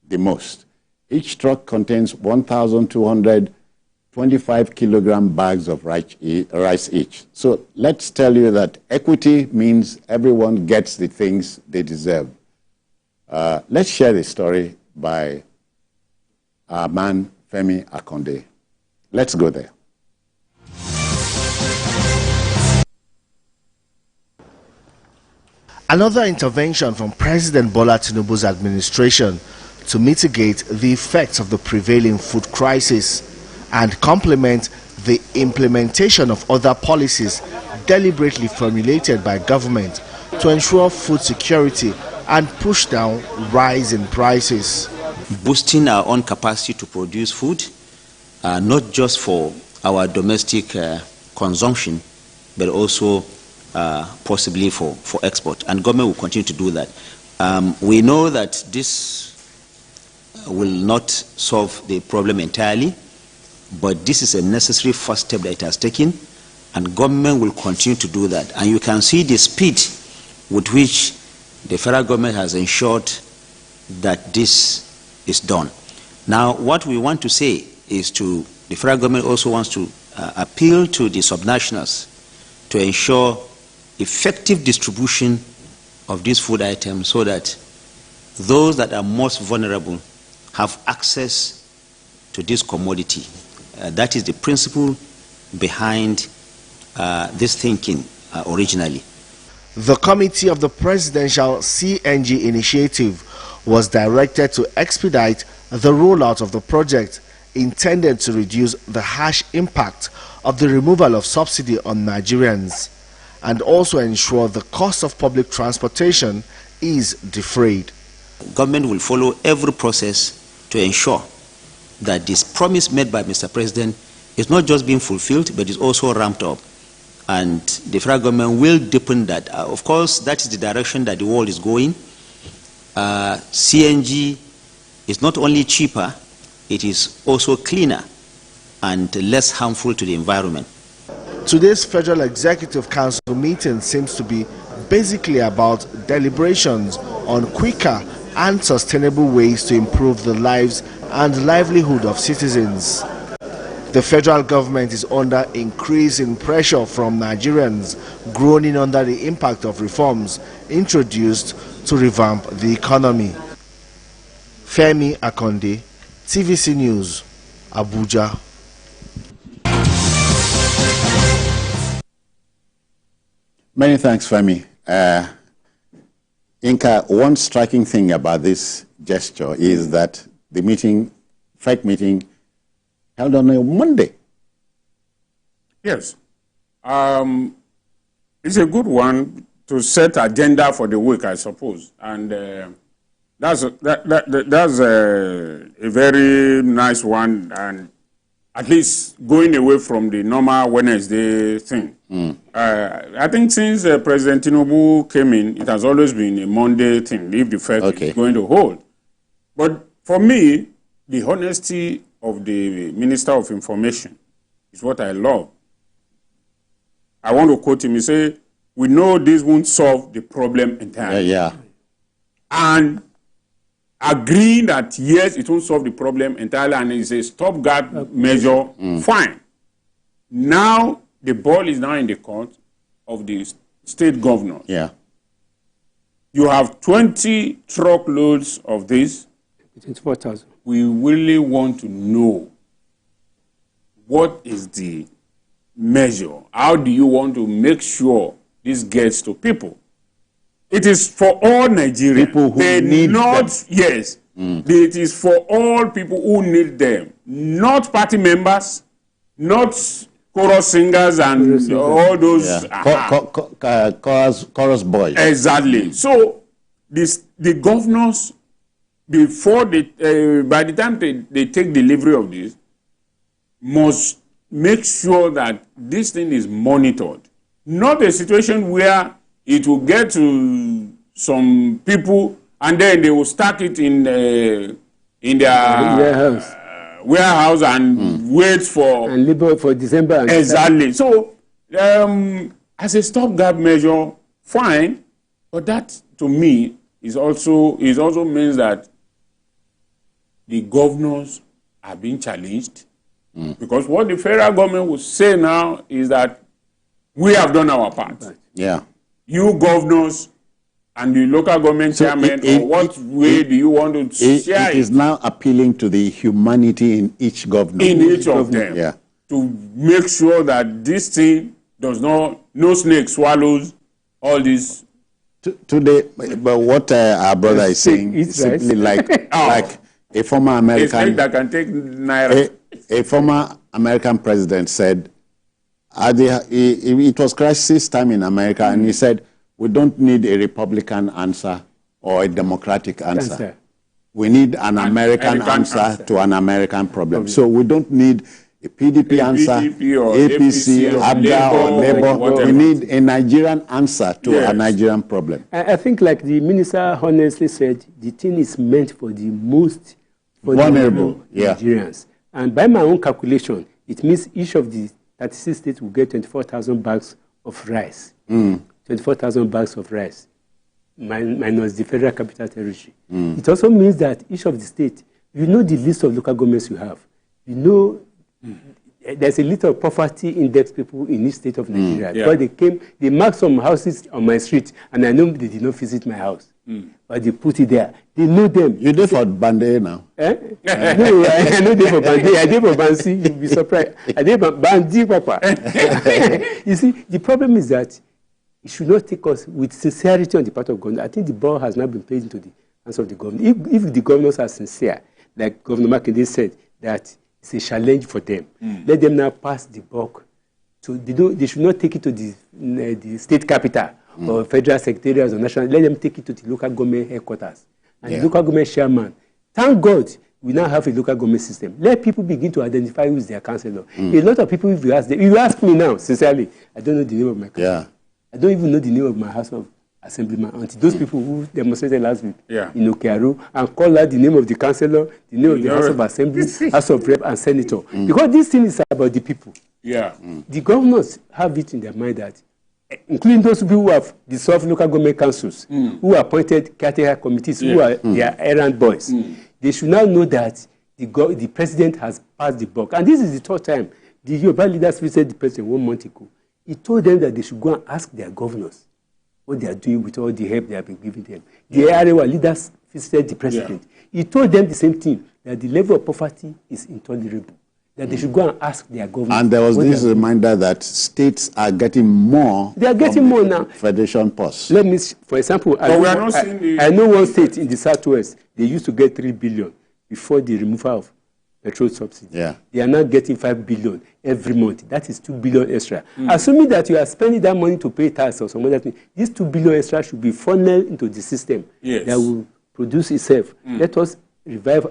the most. Each truck contains 1,225 kilogram bags of rice each. So let's tell you that equity means everyone gets the things they deserve. Let's share the story by our man, Femi Akonde. Let's go there. Another intervention from President Bola Tinubu's administration to mitigate the effects of the prevailing food crisis and complement the implementation of other policies deliberately formulated by government to ensure food security and push down rise in prices. Boosting our own capacity to produce food not just for our domestic consumption, but also possibly for export. And government will continue to do that. We know that this will not solve the problem entirely, but this is a necessary first step that it has taken, and government will continue to do that. And you can see the speed with which the federal government has ensured that this is done. Now, what we want to say is the federal government also wants to appeal to the subnationals to ensure effective distribution of these food items so that those that are most vulnerable have access to this commodity. That is the principle behind this thinking originally. The committee of the presidential CNG initiative was directed to expedite the rollout of the project intended to reduce the harsh impact of the removal of subsidy on Nigerians and also ensure the cost of public transportation is defrayed. Government will follow every process to ensure that this promise made by Mr. President is not just being fulfilled, but is also ramped up. And the federal government will deepen that. Of course, that is the direction that the world is going. CNG is not only cheaper, it is also cleaner and less harmful to the environment. Today's Federal Executive Council meeting seems to be basically about deliberations on quicker and sustainable ways to improve the lives and livelihood of citizens. The federal government is under increasing pressure from Nigerians groaning under the impact of reforms introduced to revamp the economy. Femi Akonde, TVC News, Abuja. Many thanks, Femi. Inka, one striking thing about this gesture is that the meeting, FEC meeting, held on a Monday. Yes. It's a good one to set agenda for the week, I suppose. And that's a very nice one, and at least going away from the normal Wednesday thing. I think since President Tinubu came in, it has always been a Monday thing, if the FEC is going to hold. But for me, the honesty of the Minister of Information is what I love. I want to quote him. He said, "We know this won't solve the problem entirely." And agreeing that, yes, it won't solve the problem entirely, and it's a stopgap measure, fine. Now, the ball is now in the court of the state governors. You have 20 truckloads of this. 24,000. We really want to know what is the measure. How do you want to make sure this gets to people? It is for all Nigerians. People who need them. Yes. It is for all people who need them. Not party members, not chorus singers and all those. Chorus boys. Exactly. So the governors, before by the time they take delivery of this, must make sure that this thing is monitored. Not a situation where it will get to some people and then they will stack it in their warehouse and wait for... And labor for December. Exactly. So, as a stopgap measure, fine, but that, to me, is also means that the governors are being challenged. Because what the federal government will say now is that we have done our part. You governors and the local government chairman, what way do you want to share it? It is now appealing to the humanity in each government. In each of them. To make sure that this thing does not, no snake swallows all this. Today, but what our brother is saying is simply like a former American... A snake that can take naira. A former American president said, it was crisis time in America, and he said, we don't need a Republican answer or a Democratic answer. We need an American answer to an American problem. So we don't need a PDP answer, or APC, ABGA, or Labour. We need a Nigerian answer to a Nigerian problem. I think, like the minister honestly said, the thing is meant for the most vulnerable Nigerians. And by my own calculation, it means each of the 36 states will get 24,000 bags of rice. 24,000 bags of rice, minus the Federal Capital Territory. It also means that each of the states, you know the list of local governments you have. You know there's a little poverty index people in each state of Nigeria. Because they marked some houses on my street, and I know they did not visit my house. But they put it there. They know them. You did for Bande now? No, I know they for Bande. I did for Bansi. You'll be surprised. I did for Bandi, Papa. You see, the problem is that it should not take us with sincerity on the part of government. I think the ball has not been played into the hands of the government. If the governors are sincere, like Governor Makinde said, that it's a challenge for them. Let them now pass the buck. So they should not take it to the state capital or federal secretariats or national. Let them take it to the local government headquarters. And the local government chairman. Thank God we now have a local government system. Let people begin to identify who is their councillor. A lot of people, if you ask them, you ask me now, sincerely, I don't know the name of my councillor. I don't even know the name of my House of Assemblyman until those people who demonstrated last week in Okearu and call out the name of the councillor, the name of the House of Assembly, House of Rep, and Senator. Because this thing is about the people. The governors have it in their mind that, including those people who have dissolved local government councils, who appointed caretaker committees, who are their errand boys, they should now know that the president has passed the buck. And this is the third time the Yoruba leaders visited the president 1 month ago. He told them that they should go and ask their governors what they are doing with all the help they have been giving them. The Arewa leaders visited the president. He told them the same thing, that the level of poverty is intolerable, that they should go and ask their governors. And there was this reminder that states are getting more. They are getting more now. Federation posts. Let me, for example, I know one state in the southwest, they used to get 3 billion before the removal of petrol subsidy. They are now getting 5 billion every month. That is 2 billion extra. Assuming that you are spending that money to pay tax or some other thing, this 2 billion extra should be funneled into the system that will produce itself. Let us revive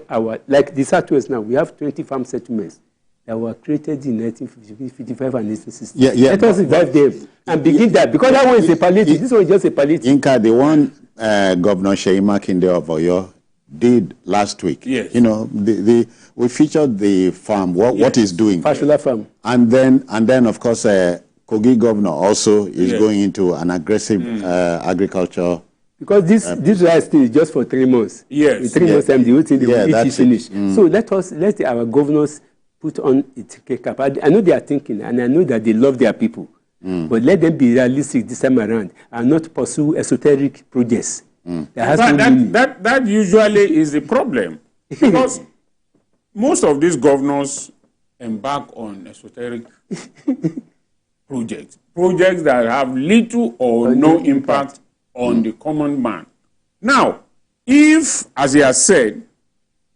like the Southwest now, we have 20 farm settlements that were created in 1955 and 1960. Let us revive them and begin that, because that one is a palliative. This one is just a palliative. Inka, the one Governor Seyi Makinde of Oyo did last week. You know, we featured the farm, what he's doing. Fashola farm. And then of course, Kogi governor also is going into an aggressive agriculture. Because this rice thing is just for 3 months. In 3 months time, the whole thing will be finished. So let our governors put on its cap. I know they are thinking, and I know that they love their people. But let them be realistic this time around and not pursue esoteric projects. That usually is the problem, because most of these governors embark on esoteric projects that have little or no impact on the common man. Now, if, as he has said,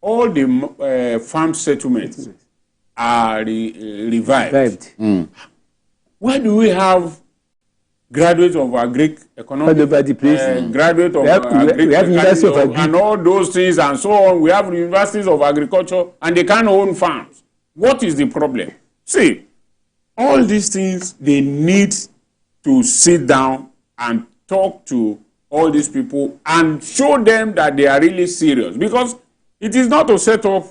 all the farm settlements are revived, why do we have graduates of agric economics, graduates of agric and all those things and so on? We have universities of agriculture and they can't own farms. What is the problem? See, all these things, they need to sit down and talk to all these people and show them that they are really serious. Because it is not to set up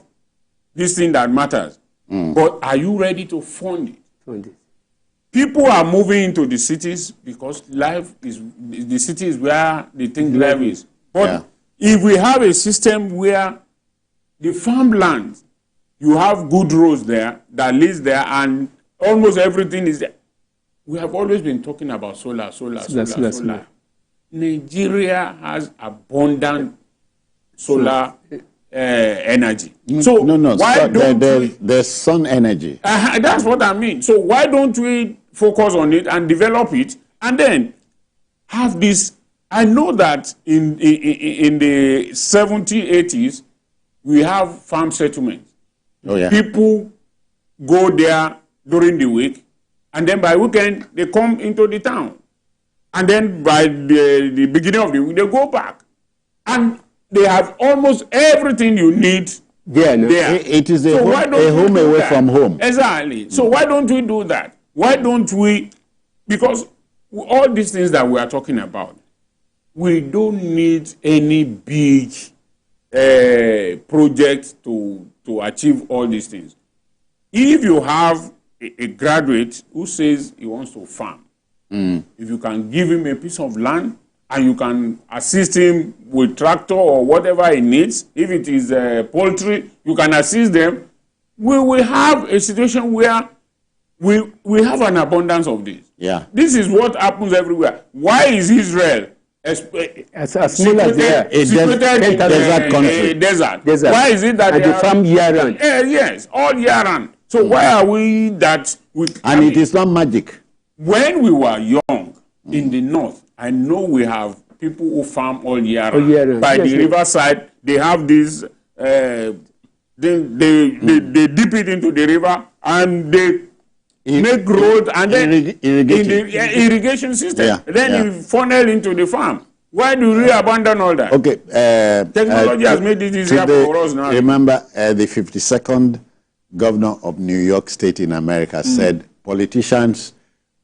this thing that matters, but are you ready to fund it? People are moving into the cities because the city is where they think life is. But if we have a system where the farmland, you have good roads there that leads there and almost everything is there. We have always been talking about solar. Nigeria has abundant solar energy. So why don't there's sun energy. That's what I mean. So why don't we focus on it and develop it and then have this? I know that in the 70s, 80s, we have farm settlements. People go there during the week, and then by weekend, they come into the town. And then by the beginning of the week, they go back. And they have almost everything you need there. It is a home away from home. Exactly. So why don't we do that? Why don't we? Because all these things that we are talking about, we don't need any big project to achieve all these things. If you have a graduate who says he wants to farm, if you can give him a piece of land and you can assist him with tractor or whatever he needs, if it is poultry, you can assist them, we will have a situation where we have an abundance of this. Yeah. This is what happens everywhere. Why is Israel as small as they are, desert country? Desert. Why is it that they farm year round? Yes, all year round. So why are we that? And it is not magic. When we were young in the north, I know we have people who farm all year round. By the riverside, they have this. They dip it into the river and they make road and then irrigation system. Yeah. Then you funnel into the farm. Why do we abandon all that? Okay. Technology has made it easier for us now. Remember, the 52nd governor of New York State in America said politicians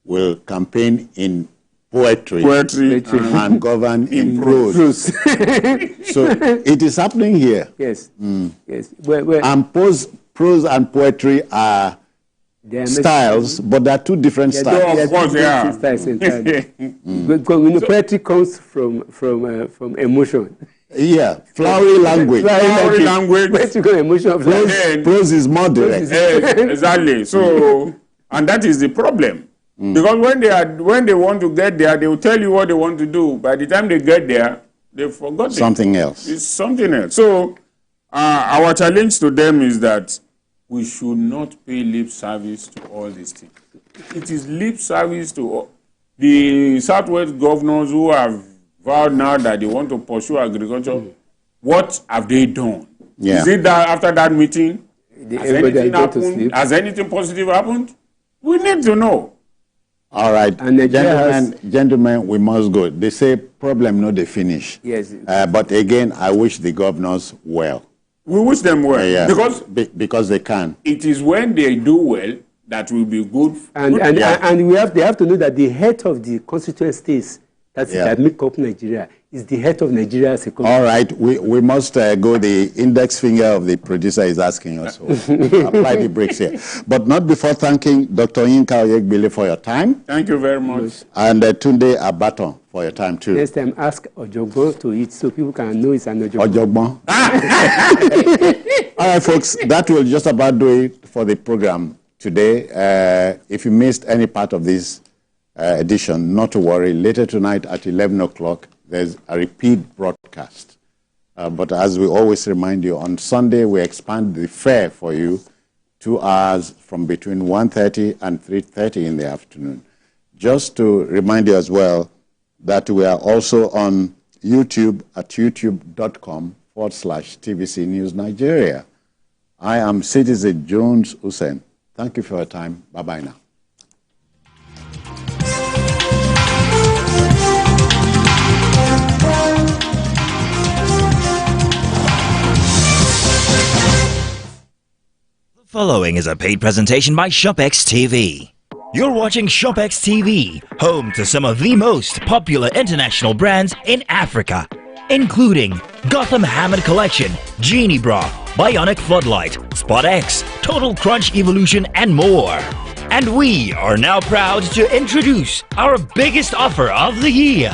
will campaign in poetry. And govern in prose. So it is happening here. Yes. Yes. And prose and poetry are styles, but there are two different styles. Of course, they are. Because poetry comes from emotion. Yeah, flowery language. Flowery language. Prose is more direct. Exactly. So, and that is the problem. Because when they want to get there, they will tell you what they want to do. By the time they get there, they've forgotten something else. It's something else. So, our challenge to them is that we should not pay lip service to all these things. It is lip service to the Southwest governors who have vowed now that they want to pursue agriculture. What have they done? Yeah. Is it that after that meeting, has anything happened? Has anything positive happened? We need to know. All right, gentlemen, we must go. They say problem no they finish. Yes. But again, I wish the governors well. We wish them well. Yeah. Because they can. It is when they do well that will be good. And they have to know that the head of the constituent states that make up Nigeria is the head of Nigeria as a country. All right, we must go. The index finger of the producer is asking us to apply the brakes here. But not before thanking Dr. Yinka Oyegbile for your time. Thank you very much. And Tunde Abaton for your time too. Next time, ask Ojogbon to eat so people can know it's an Ojogbon. All right, folks, that will just about do it for the program today. If you missed any part of this edition, not to worry. Later tonight at 11 o'clock, there's a repeat broadcast. But as we always remind you, on Sunday, we expand the fare for you 2 hours from between 1:30 and 3:30 in the afternoon. Just to remind you as well that we are also on YouTube at youtube.com/TVC News Nigeria. I am Citizen Jones Hussein. Thank you for your time. Bye-bye now. The following is a paid presentation by ShopX TV. You're watching ShopX TV, home to some of the most popular international brands in Africa, including Gotham Hammered Collection, Genie Bra, Bionic Floodlight, Spot X, Total Crunch Evolution, and more. And we are now proud to introduce our biggest offer of the year,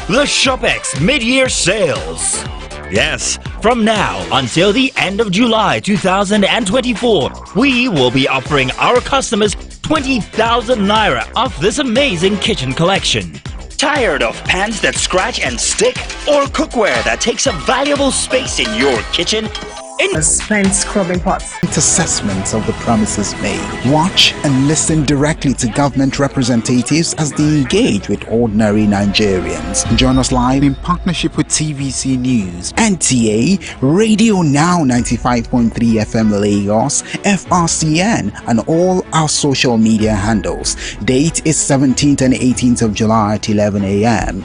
the ShopX Mid-Year Sales. Yes, from now until the end of July 2024, we will be offering our customers 20,000 Naira off this amazing kitchen collection. Tired of pans that scratch and stick? Or cookware that takes up valuable space in your kitchen? Spent scrubbing pots. Assessments of the promises made. Watch and listen directly to government representatives as they engage with ordinary Nigerians. Join us live in partnership with TVC News, NTA, Radio Now 95.3 FM Lagos, FRCN, and all our social media handles. Date is 17th and 18th of July at 11 a.m.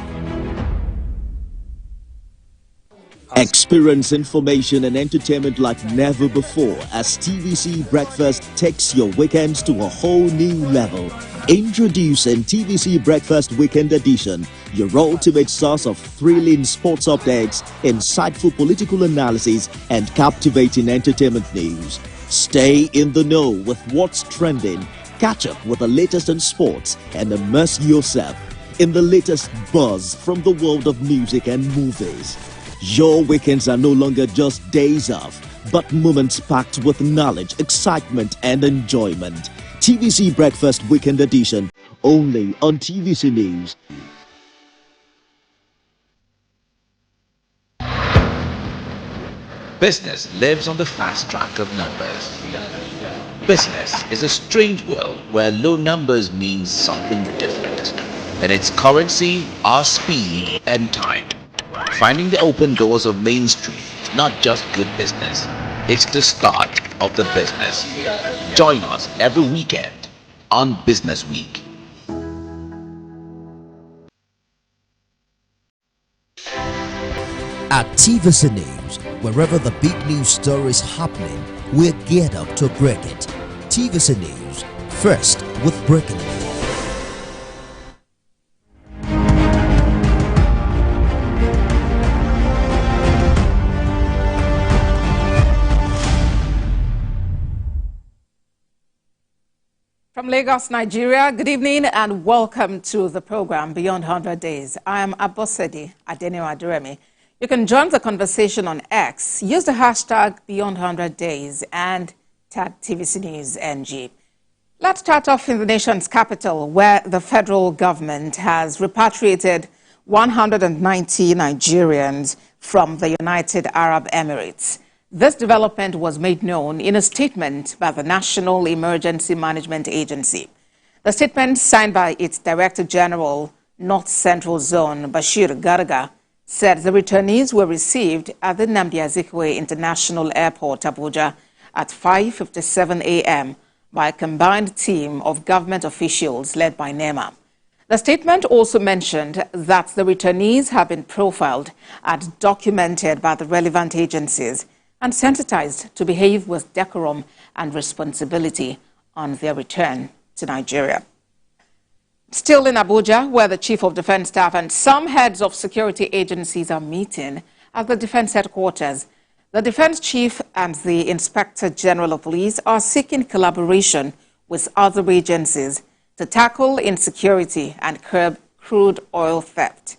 Experience information and entertainment like never before as TVC Breakfast takes your weekends to a whole new level. Introducing TVC Breakfast Weekend Edition, your ultimate source of thrilling sports updates, insightful political analysis, and captivating entertainment news. Stay in the know with what's trending, catch up with the latest in sports, and immerse yourself in the latest buzz from the world of music and movies. Your weekends are no longer just days off, but moments packed with knowledge, excitement, and enjoyment. TVC Breakfast Weekend Edition, only on TVC News. Business lives on the fast track of numbers. Business is a strange world where low numbers means something different. And its currency are speed and time. Finding the open doors of Main Street is not just good business, it's the start of the business. Join us every weekend on Business Week. At TVC News, wherever the big news story is happening, we're geared up to break it. TVC News, first with breaking it. From Lagos, Nigeria, good evening and welcome to the program Beyond 100 Days. I am Abosedi Adenio Adiremi. You can join the conversation on X. Use the hashtag Beyond 100 Days and tag TVC News NG. Let's start off in the nation's capital, where the federal government has repatriated 190 Nigerians from the United Arab Emirates. This development was made known in a statement by the National Emergency Management Agency. The statement, signed by its Director General, North Central Zone, Bashir Garga, said the returnees were received at the Nnamdi Azikiwe International Airport, Abuja, at 5:57 a.m. by a combined team of government officials led by NEMA. The statement also mentioned that the returnees have been profiled and documented by the relevant agencies and sensitized to behave with decorum and responsibility on their return to Nigeria. Still in Abuja, where the Chief of Defense Staff and some heads of security agencies are meeting at the Defense Headquarters, the Defense Chief and the Inspector General of Police are seeking collaboration with other agencies to tackle insecurity and curb crude oil theft.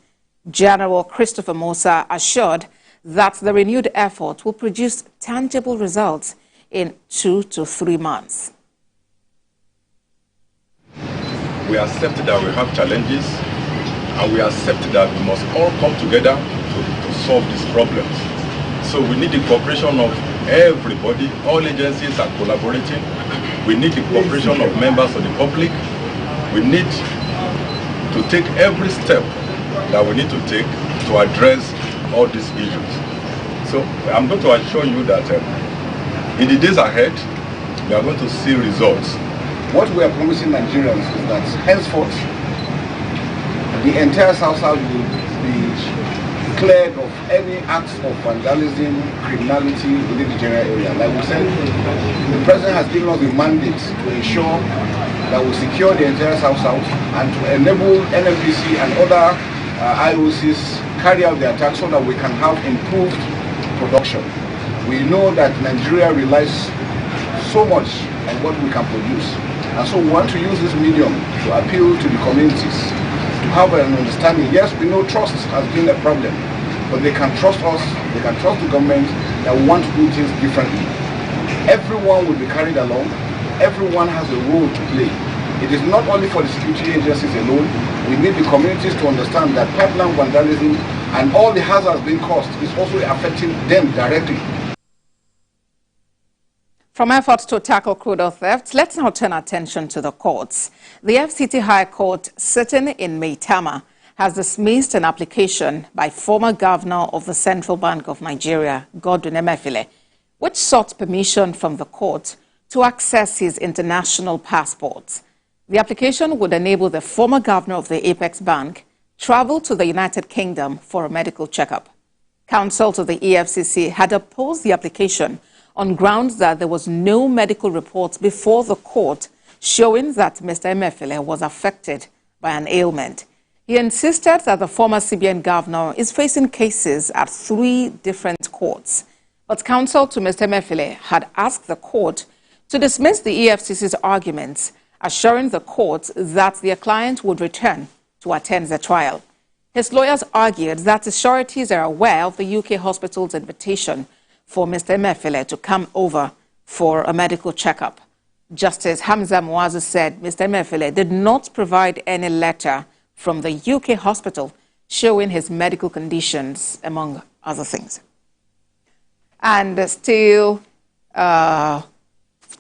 General Christopher Musa assured that the renewed effort will produce tangible results in 2 to 3 months. We accept that we have challenges, and we accept that we must all come together to solve these problems. So we need the cooperation of everybody. All agencies are collaborating. We need the cooperation of members of the public. We need to take every step that we need to take to address all these issues. So I'm going to assure you that in the days ahead, we are going to see results. What we are promising Nigerians is that henceforth, the entire South-South will be cleared of any acts of vandalism, criminality within the general area. Like we said, the President has given us the mandate to ensure that we secure the entire South-South and to enable NNPC and other IOCs carry out the attack so that we can have improved production. We know that Nigeria relies so much on what we can produce, and so we want to use this medium to appeal to the communities to have an understanding. Yes, we know trust has been a problem, but they can trust us, they can trust the government that we want to do things differently. Everyone will be carried along, everyone has a role to play. It is not only for the security agencies alone. We need the communities to understand that pipeline vandalism and all the hazards being caused is also affecting them directly. From efforts to tackle crude oil theft, let's now turn attention to the courts. The FCT High Court, sitting in Maitama, has dismissed an application by former Governor of the Central Bank of Nigeria, Godwin Emefiele, which sought permission from the court to access his international passports. The application would enable the former governor of the Apex Bank travel to the United Kingdom for a medical checkup. Counsel to the EFCC had opposed the application on grounds that there was no medical report before the court showing that Mr. Emefiele was affected by an ailment. He insisted that the former CBN governor is facing cases at 3 different courts. But counsel to Mr. Emefiele had asked the court to dismiss the EFCC's arguments, assuring the court that their client would return to attend the trial. His lawyers argued that the sureties are aware of the UK hospital's invitation for Mr. Emefiele to come over for a medical checkup. Justice Hamza Muazu said Mr. Emefiele did not provide any letter from the UK hospital showing his medical conditions, among other things. And still,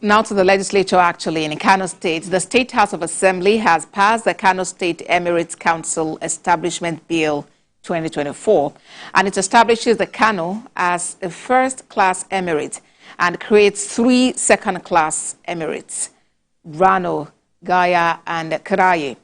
now to the legislature, actually, in Kano State. The State House of Assembly has passed the Kano State Emirates Council Establishment Bill 2024, and it establishes the Kano as a first-class emirate and creates 3 second-class emirates, Rano, Gaya, and Karaye.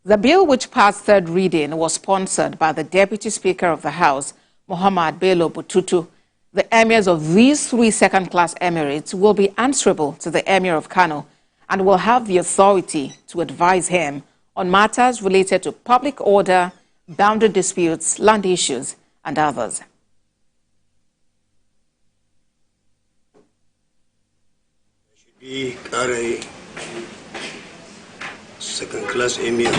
The bill, which passed 3rd reading, was sponsored by the Deputy Speaker of the House, Muhammad Bello Bututu. The emirs of these 3 second-class emirates will be answerable to the Emir of Kano and will have the authority to advise him on matters related to public order, boundary disputes, land issues, and others. Be a second-class emir,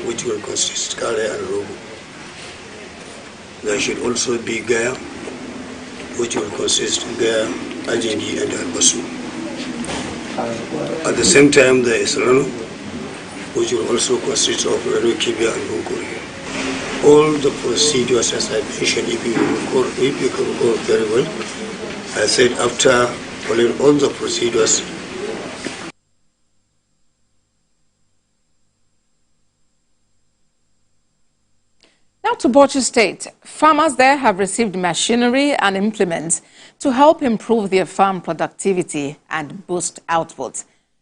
which will consist Kale and Rogo. There should also be Gaya, which will consist of Gaya, Ajindi, and Albasu. At the same time, there is Rano, which will also consist of Rano, Kibia, and Bunkuri. All the procedures, as I mentioned, if you can recall very well, I said after following all the procedures. Now to Bauchi State. Farmers there have received machinery and implements to help improve their farm productivity and boost output.